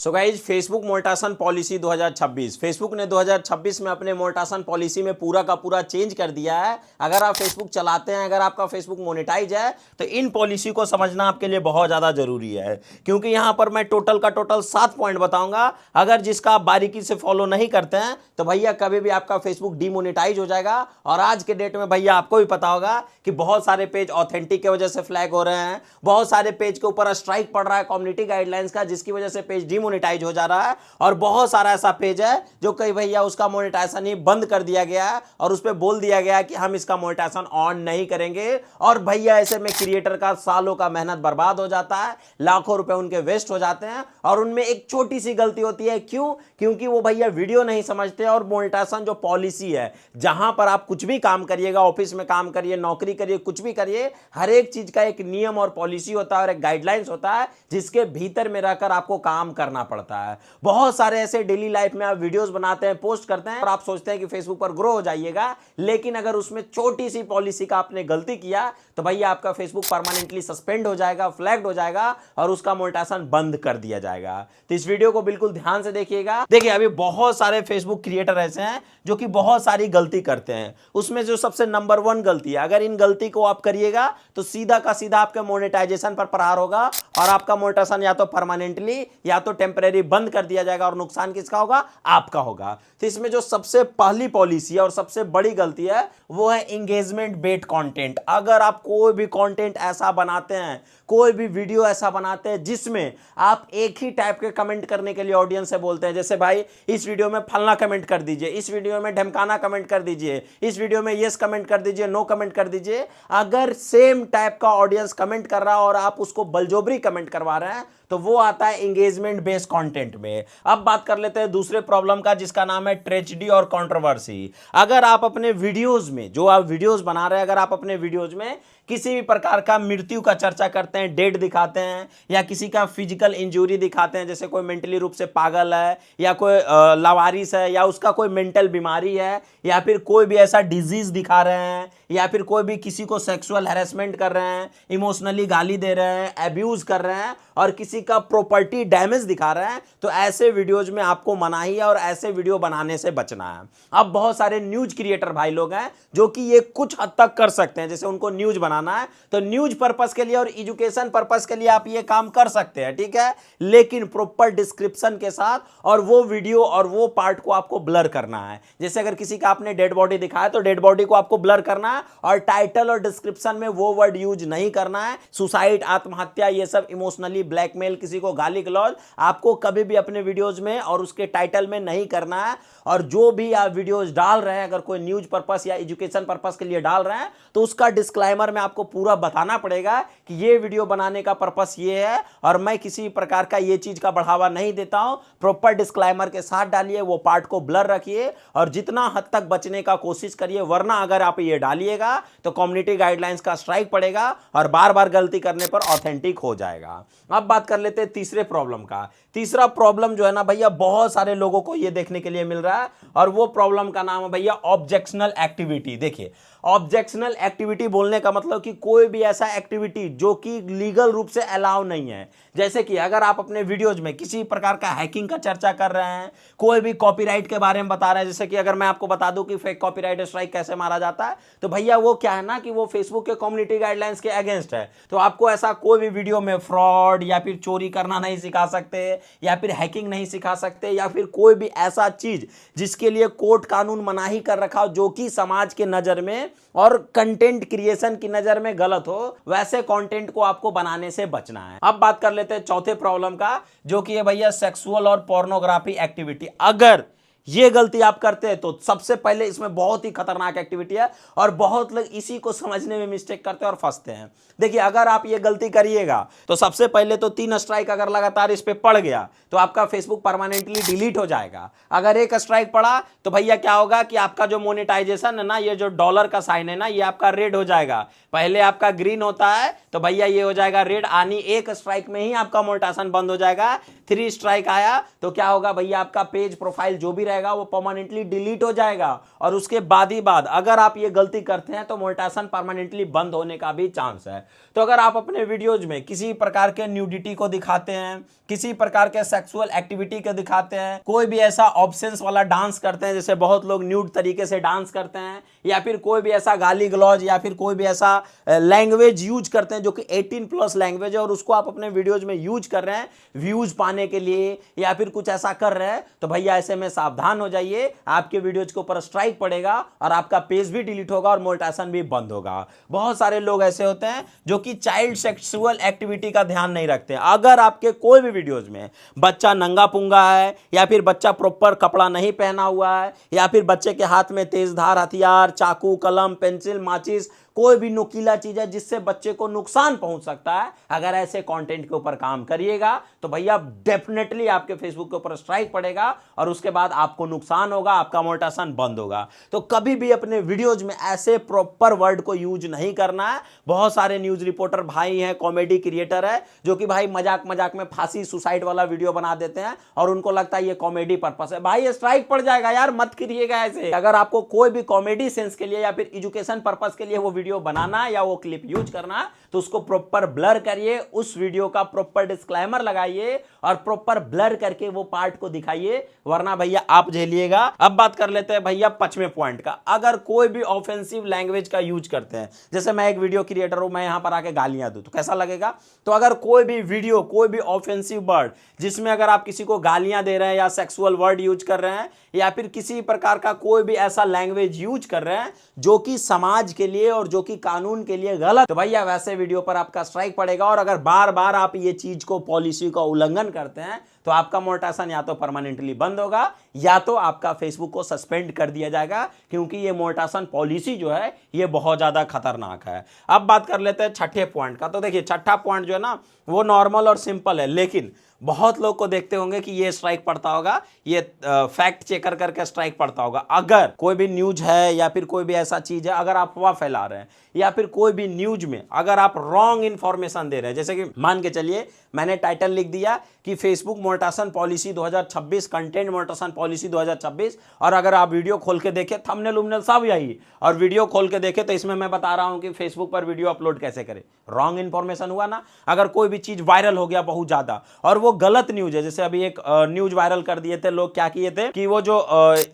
सो guys Facebook monetisation policy 2026 Facebook ने 2026 में अपने मोनेटाइजेशन पॉलिसी में पूरा का पूरा चेंज कर दिया है। अगर आप फेसबुक चलाते हैं, अगर आपका फेसबुक मोनेटाइज है तो इन पॉलिसी को समझना आपके लिए बहुत ज़्यादा जरूरी है, क्योंकि यहाँ पर मैं टोटल का टोटल 7 पॉइंट बताऊंगा। अगर जिसका आप बारीकी से फॉलो नहीं करते हैं तो भैया कभी भी आपका फेसबुक डीमोनेटाइज हो जाएगा। और आज के डेट में भैया आपको भी पता होगा कि बहुत सारे पेज ऑथेंटिक की वजह से फ्लैग हो रहे हैं, बहुत सारे पेज के ऊपर स्ट्राइक पड़ रहा है कम्युनिटी गाइडलाइंस का, जिसकी वजह से पेज डीमोनेटाइज हो जा रहा है। और बहुत सारा ऐसा पेज है जो कई भैया उसका मोनेटाइजेशन ही बंद कर दिया गया है और उस पर बोल दिया गया है कि हम इसका मोनेटाइजेशन ऑन नहीं करेंगे। और भैया ऐसे में क्रिएटर का सालों का मेहनत बर्बाद हो जाता है, लाखों रुपए उनके वेस्ट हो जाते हैं। और उनमें एक छोटी सी गलती होती है, क्यों? क्योंकि वो भैया वीडियो नहीं समझते। और मोनेटाइजेशन जो पॉलिसी है, जहां पर आप कुछ भी काम करिएगा, ऑफिस में काम करिए, नौकरी करिए, कुछ भी करिए, हर एक चीज का एक नियम और पॉलिसी होता है और एक गाइडलाइंस होता है जिसके भीतर में रहकर आपको काम करना पड़ता है। बहुत सारे ऐसे डेली लाइफ में आप वीडियोस बनाते हैं, पोस्ट करते हैं और आप सोचते हैं कि फेसबुक पर ग्रो हो जाइएगा, लेकिन अगर उसमें छोटी सी पॉलिसी का आपने गलती किया तो भैया आपका फेसबुक परमानेंटली सस्पेंड हो जाएगा, फ्लैग्ड हो जाएगा और उसका मोनेटाइजेशन बंद कर दिया जाएगा। तो इस वीडियो को बिल्कुल ध्यान से देखिएगा। देखिए, अभी बहुत सारे फेसबुक क्रिएटर ऐसे हैं जो कि बहुत सारी गलती करते हैं। उसमें जो सबसे नंबर 1 गलती है, अगर इन गलती को आप करिएगा तो सीधा का सीधा आपके मोनेटाइजेशन पर प्रहार होगा और आपका मोनेटाइजेशन या तो परमानेंटली या तो टेम्परेरी बंद कर दिया जाएगा और नुकसान किसका होगा? आपका होगा। तो इसमें जो सबसे पहली पॉलिसी है और सबसे बड़ी गलती है वो है एंगेजमेंट बेस्ड कंटेंट। अगर आप कोई भी कंटेंट ऐसा बनाते हैं, कोई भी वीडियो ऐसा बनाते हैं जिसमें आप एक ही टाइप के कमेंट करने के लिए ऑडियंस से बोलते हैं, जैसे भाई इस वीडियो में फलना कमेंट कर दीजिए, इस वीडियो में ढमकाना कमेंट कर दीजिए, इस वीडियो में यस कमेंट कर दीजिए, नो कमेंट कर दीजिए। अगर सेम टाइप का ऑडियंस कमेंट कर रहा है और आप उसको बलजोबरी कमेंट करवा रहे हैं तो वो आता है एंगेजमेंट बेस्ड कंटेंट में। अब बात कर लेते हैं दूसरे प्रॉब्लम का, जिसका नाम है ट्रेजेडी और कंट्रोवर्सी। अगर आप अपने वीडियोस में, जो आप वीडियोस बना रहे हैं, अगर आप अपने वीडियोस में किसी भी प्रकार का मृत्यु का चर्चा करते हैं, डेड दिखाते हैं, या किसी का फिजिकल इंजरी दिखाते हैं, जैसे कोई मेंटली रूप से पागल है या कोई लावारिस है या उसका कोई मेंटल बीमारी है, या फिर कोई भी ऐसा डिजीज दिखा रहे हैं, या फिर कोई भी किसी को सेक्सुअल हैरेसमेंट कर रहे हैं, इमोशनली गाली दे रहे हैं, एब्यूज कर रहे हैं और किसी का प्रॉपर्टी डैमेज दिखा रहे हैं, तो ऐसे वीडियोज में आपको मनाही है और ऐसे वीडियो बनाने से बचना है। अब बहुत सारे न्यूज क्रिएटर भाई लोग हैं जो कि ये कुछ हद तक कर सकते हैं, जैसे उनको न्यूज बनाना है तो न्यूज पर्पस के लिए और एजुकेशन पर्पस के लिए आप ये काम कर सकते हैं, ठीक है, लेकिन प्रॉपर डिस्क्रिप्शन के साथ। और वो वीडियो और वो पार्ट को आपको ब्लर करना है। जैसे अगर किसी का आपने डेड बॉडी दिखाया तो डेड बॉडी को आपको ब्लर करना है और टाइटल और डिस्क्रिप्शन में वो वर्ड यूज नहीं करना है। सुसाइड, आत्महत्या, ये सब इमोशनली ब्लैकमेल, किसी को गाली गलौज आपको कभी भी अपने वीडियोज में और उसके टाइटल में नहीं करना है। और जो भी आप वीडियोज डाल रहे हैं, अगर कोई न्यूज पर्पस या एजुकेशन पर्पस के लिए डाल रहे हैं तो उसका डिस्क्लेमर में आपको पूरा बताना पड़ेगा कि ये वीडियो बनाने का पर्पस ये है और मैं किसी प्रकार का ये चीज का बढ़ावा नहीं देता हूं। प्रॉपर डिस्क्लेमर के साथ डालिए, वो पार्ट को ब्लर रखिए और जितना हद तक बचने का कोशिश करिए, वरना अगर आप ये डालिएगा तो कम्युनिटी गाइडलाइंस का स्ट्राइक पड़ेगा और बार बार गलती करने पर ऑथेंटिक हो जाएगा। अब बात कर लेते हैं तीसरे प्रॉब्लम का। तीसरा प्रॉब्लम जो है ना भैया, बहुत सारे लोगों को ये देखने के लिए मिल रहा है और वो प्रॉब्लम का नाम है भैया ऑब्जेक्शनल एक्टिविटी। देखिए, ऑब्जेक्शनल एक्टिविटी बोलने का मतलब कि कोई भी ऐसा एक्टिविटी जो कि लीगल रूप से अलाउ नहीं है। जैसे कि अगर आप अपने वीडियोज में किसी प्रकार का हैकिंग का चर्चा कर रहे हैं, कोई भी कॉपीराइट के बारे में बता रहे हैं, जैसे कि अगर मैं आपको बता दूं कि फेक कॉपीराइट स्ट्राइक कैसे मारा जाता है, तो भैया वो क्या है ना कि वो फेसबुक के कम्युनिटी गाइडलाइंस के अगेंस्ट है। तो आपको ऐसा कोई भी वीडियो में फ्रॉड या फिर चोरी करना नहीं सिखा सकते, या फिर हैकिंग नहीं सिखा सकते, या फिर कोई भी ऐसा चीज जिसके लिए कोर्ट कानून मनाही कर रखा हो, जो कि समाज के नजर में और कंटेंट क्रिएशन की नजर में गलत हो, वैसे कंटेंट को आपको बनाने से बचना है। अब बात कर लेते हैं चौथे प्रॉब्लम का, जो कि है भैया सेक्सुअल और पोर्नोग्राफी एक्टिविटी। अगर ये गलती आप करते हैं तो सबसे पहले इसमें बहुत ही खतरनाक एक्टिविटी है और बहुत लोग इसी को समझने में मिस्टेक करते हैं और फंसते हैं। देखिए, अगर आप ये गलती करिएगा तो सबसे पहले तो 3 स्ट्राइक अगर लगातार इस पे पड़ गया तो आपका फेसबुक परमानेंटली डिलीट हो जाएगा। अगर 1 स्ट्राइक पड़ा तो भैया क्या होगा कि आपका जो मोनेटाइजेशन है ना, ये जो डॉलर का साइन है ना, ये आपका रेड हो जाएगा। पहले आपका ग्रीन होता है तो भैया ये हो जाएगा रेड, आनी 1 स्ट्राइक में ही आपका मोनेटाइजेशन बंद हो जाएगा। 3 स्ट्राइक आया तो क्या होगा भैया, आपका पेज प्रोफाइल जो भी रहेगा वो परमानेंटली डिलीट हो जाएगा, और उसके बाद ही बाद अगर आप ये गलती करते हैं तो मोनेटाइजेशन परमानेंटली बंद होने का भी चांस है। तो अगर आप अपने वीडियोज में किसी प्रकार के न्यूडिटी को दिखाते हैं, किसी प्रकार के सेक्सुअल एक्टिविटी को दिखाते हैं, कोई भी ऐसा ऑब्सेंस वाला डांस करते हैं, जैसे बहुत लोग न्यूड तरीके से डांस करते हैं, या फिर कोई भी ऐसा गाली गलौज या फिर कोई भी ऐसा लैंग्वेज यूज करते हैं जो कि 18+ लैंग्वेज है, और उसको आप अपने वीडियोज में यूज कर रहे हैं व्यूज पाने के लिए या फिर कुछ ऐसा कर रहे हैं, तो भैया ऐसे में सावधान हो जाइए, आपके वीडियोज के ऊपर स्ट्राइक पड़ेगा और आपका पेज भी डिलीट होगा और मोनेटाइजेशन भी बंद होगा। बहुत सारे लोग ऐसे होते हैं जो कि चाइल्ड सेक्सुअल एक्टिविटी का ध्यान नहीं रखते। अगर आपके कोई भी वीडियोज में बच्चा नंगा पुंगा है, या फिर बच्चा प्रॉपर कपड़ा नहीं पहना हुआ है, या फिर बच्चे के हाथ में तेजधार हथियार, चाकू, कलम, पेंसिल, माचिस, कोई भी नुकीला चीज है जिससे बच्चे को नुकसान पहुंच सकता है, अगर ऐसे कंटेंट के ऊपर काम करिएगा तो भैया डेफिनेटली आपके फेसबुक के ऊपर स्ट्राइक पड़ेगा और उसके बाद आपको नुकसान होगा, आपका मोनेटाइजेशन बंद होगा। तो कभी भी अपने वीडियोज में ऐसे प्रॉपर वर्ड को यूज नहीं करना है। बहुत सारे न्यूज रिपोर्टर भाई हैं, कॉमेडी क्रिएटर है, जो कि भाई मजाक मजाक में फांसी सुसाइड वाला वीडियो बना देते हैं और उनको लगता है ये कॉमेडी पर्पस है। भाई स्ट्राइक पड़ जाएगा यार, मत करिएगा ऐसे। अगर आपको कोई भी कॉमेडी सेंस के लिए या फिर एजुकेशन पर्पस के लिए वो वीडियो बनाना या वो क्लिप यूज करना, तो उसको प्रॉपर ब्लर करिए, उस वीडियो का प्रॉपर डिस्क्लेमर लगाइए और प्रॉपर ब्लर करके वो पार्ट को दिखाइए, वरना भैया आप झेलिएगा। अब बात कर लेते हैं भैया 5वें पॉइंट का। अगर कोई भी ऑफेंसिव लैंग्वेज का यूज करते हैं, जैसे मैं एक वीडियो क्रिएटर हूं, मैं यहां पर आके गालियां दूं तो कैसा लगेगा? तो अगर कोई भी वीडियो, कोई भी ऑफेंसिव वर्ड जिसमें अगर आप किसी को गालियां दे रहे हैं या सेक्सुअल वर्ड यूज कर रहे हैं या फिर किसी प्रकार का कोई भी ऐसा लैंग्वेज यूज कर रहे हैं जो कि समाज के लिए और जो कि कानून के लिए गलत, तो भैया वैसे वीडियो पर आपका स्ट्राइक पड़ेगा। और अगर बार बार आप ये चीज को, पॉलिसी का उल्लंघन करते हैं, तो आपका मोनेटाइजेशन या तो परमानेंटली बंद होगा या तो आपका फेसबुक को सस्पेंड कर दिया जाएगा, क्योंकि ये मोनेटाइजेशन पॉलिसी जो है ये बहुत ज्यादा खतरनाक है। अब बात कर लेते हैं छठे पॉइंट का। तो देखिए छठा पॉइंट जो है ना वो नॉर्मल और सिंपल है, लेकिन बहुत लोग को देखते होंगे कि ये स्ट्राइक पड़ता होगा, ये फैक्ट चेकर करके स्ट्राइक पड़ता होगा। अगर कोई भी न्यूज है या फिर कोई भी ऐसा चीज है, अगर आप अफवाह फैला रहे हैं या फिर कोई भी न्यूज में अगर आप रॉन्ग इंफॉर्मेशन दे रहे हैं, जैसे कि मान के चलिए मैंने टाइटल लिख दिया कि Facebook monetisation policy 2026, content monetisation policy 2026, और अगर आप वीडियो खोल के देखें, थंबनेल उम्बनेल सब यही, और वीडियो खोल के देखें तो इसमें मैं बता रहा हूं कि फेसबुक पर वीडियो अपलोड कैसे करें। रॉन्ग इंफॉर्मेशन हुआ ना। अगर कोई भी चीज वायरल हो गया बहुत ज्यादा और वो गलत न्यूज है, जैसे अभी एक न्यूज वायरल कर दिए थे लोग, क्या किए थे कि वो जो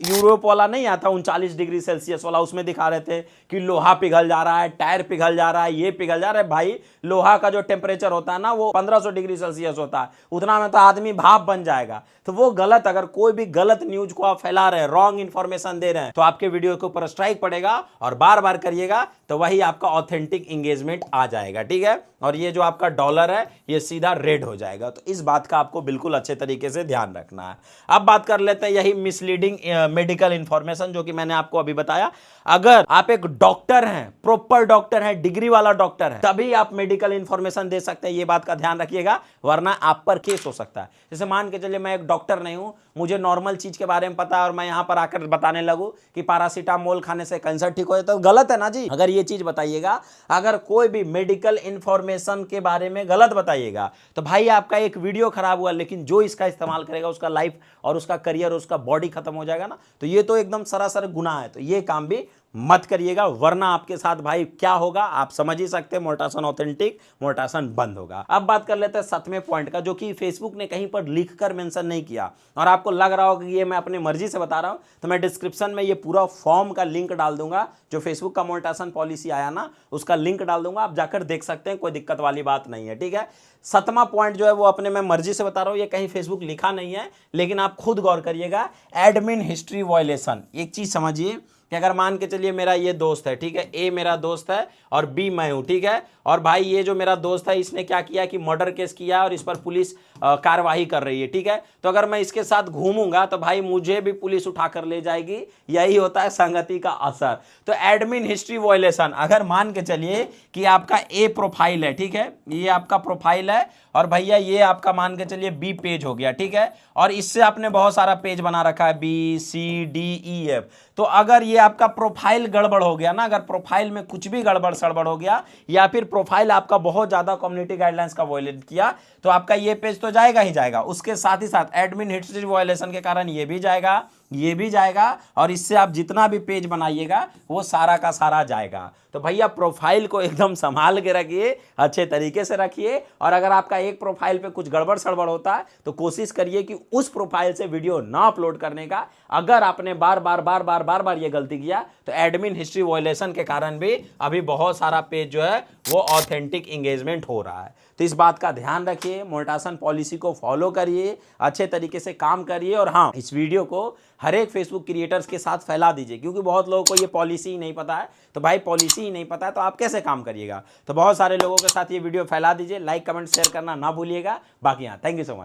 यूरोप वाला नहीं आता 39 डिग्री सेल्सियस वाला, उसमें दिखा रहे थे कि लोहा पिघल जा रहा है, टायर पिघल जा रहा है, ये पिघल जा रहा है। भाई लोहा का जो टेम्परेचर होता है ना वो 1500 डिग्री सेल्सियस होता है, उतना में तो आदमी भाप बन जाएगा। तो वो गलत, अगर कोई भी गलत न्यूज को आप फैला रहे हैं, रॉन्ग इंफॉर्मेशन दे रहे हैं, तो आपके वीडियो के ऊपर स्ट्राइक पड़ेगा और बार बार करिएगा तो वही आपका ऑथेंटिक एंगेजमेंट आ जाएगा, ठीक है। और ये जो आपका डॉलर है ये सीधा रेड हो जाएगा। तो इस बात का आपको बिल्कुल अच्छे तरीके से ध्यान रखना है। अब बात कर लेते हैं यही मिसलीडिंग मेडिकल इंफॉर्मेशन, जो कि मैंने आपको अभी बताया। अगर आप एक डॉक्टर हैं, प्रॉपर डॉक्टर हैं, डिग्री वाला डॉक्टर है, तभी आप मेडिकल इंफॉर्मेशन दे सकते हैं, ये बात का ध्यान रखिएगा, वरना आप पर केस हो सकता है। जैसे मान के चलिए मैं एक डॉक्टर नहीं हूं, मुझे नॉर्मल चीज के बारे में पता है और मैं यहां पर आकर बताने लगूं कि पैरासीटामोल खाने से कैंसर ठीक हो जाता है, तो गलत है ना जी। अगर ये चीज बताइएगा, अगर कोई भी मेडिकल इंफॉर्मेशन के बारे में गलत बताइएगा, तो भाई आपका एक वीडियो खराब हुआ, लेकिन जो इसका इस्तेमाल करेगा उसका लाइफ और उसका करियर, उसका बॉडी खत्म हो जाएगा ना। तो ये तो एकदम सरासर गुनाह है, तो ये काम भी मत करिएगा, वरना आपके साथ भाई क्या होगा आप समझ ही सकते हैं। मोनेटाइजेशन ऑथेंटिक, मोनेटाइजेशन बंद होगा। अब बात कर लेते हैं 7वें पॉइंट का, जो कि फेसबुक ने कहीं पर लिखकर मेंशन नहीं किया और आपको लग रहा हो कि ये मैं अपनी मर्जी से बता रहा हूं, तो मैं डिस्क्रिप्शन में ये पूरा फॉर्म का लिंक डाल दूंगा, जो फेसबुक का मोनेटाइजेशन पॉलिसी आया ना उसका लिंक डाल दूंगा, आप जाकर देख सकते हैं, कोई दिक्कत वाली बात नहीं है, ठीक है। 7वां पॉइंट जो है वो अपने मैं मर्जी से बता रहा हूं, ये कहीं फेसबुक लिखा नहीं है, लेकिन आप खुद गौर करिएगा। एडमिन हिस्ट्री वायलेशन, एक चीज समझिए कि अगर मान के चलिए मेरा ये दोस्त है, ठीक है, ए मेरा दोस्त है और बी मैं हूं, ठीक है, और भाई ये जो मेरा दोस्त है इसने क्या किया कि मर्डर केस किया और इस पर पुलिस कार्रवाई कर रही है, ठीक है। तो अगर मैं इसके साथ घूमूंगा तो भाई मुझे भी पुलिस उठा कर ले जाएगी, यही होता है संगति का असर। तो एडमिन हिस्ट्री वायलेशन, अगर मान के चलिए कि आपका ए प्रोफाइल है, ठीक है, ये आपका प्रोफाइल है और भैया ये आपका मान के चलिए बी पेज हो गया, ठीक है, और इससे आपने बहुत सारा पेज बना रखा है B C D E F. तो अगर ये आपका प्रोफाइल गड़बड़ हो गया ना, अगर प्रोफाइल में कुछ भी गड़बड़ सड़बड़ हो गया या फिर प्रोफाइल आपका बहुत ज्यादा कम्युनिटी गाइडलाइंस का वायलेट किया, तो आपका ये पेज तो जाएगा ही जाएगा, उसके साथ ही साथ एडमिन हिस्ट्री वायलेशन के कारण ये भी जाएगा, ये भी जाएगा और इससे आप जितना भी पेज बनाइएगा वो सारा का सारा जाएगा। तो भैया प्रोफाइल को एकदम संभाल के रखिए, अच्छे तरीके से रखिए। और अगर आपका एक प्रोफाइल पे कुछ गड़बड़ सड़बड़ होता है तो कोशिश करिए कि उस प्रोफाइल से वीडियो ना अपलोड करने का। अगर आपने बार बार ये गलती किया तो एडमिन हिस्ट्री वायलेशन के कारण भी अभी बहुत सारा पेज जो है वो ऑथेंटिक इंगेजमेंट हो रहा है। तो इस बात का ध्यान रखिए, मोनेटाइजेशन पॉलिसी को फॉलो करिए, अच्छे तरीके से काम करिए। और हाँ, इस वीडियो को हर एक फेसबुक क्रिएटर्स के साथ फैला दीजिए, क्योंकि बहुत लोगों को ये पॉलिसी ही नहीं पता है। तो भाई पॉलिसी ही नहीं पता है तो आप कैसे काम करिएगा। तो बहुत सारे लोगों के साथ ये वीडियो फैला दीजिए, लाइक कमेंट शेयर करना ना भूलिएगा। बाकी हाँ, थैंक यू सो मच।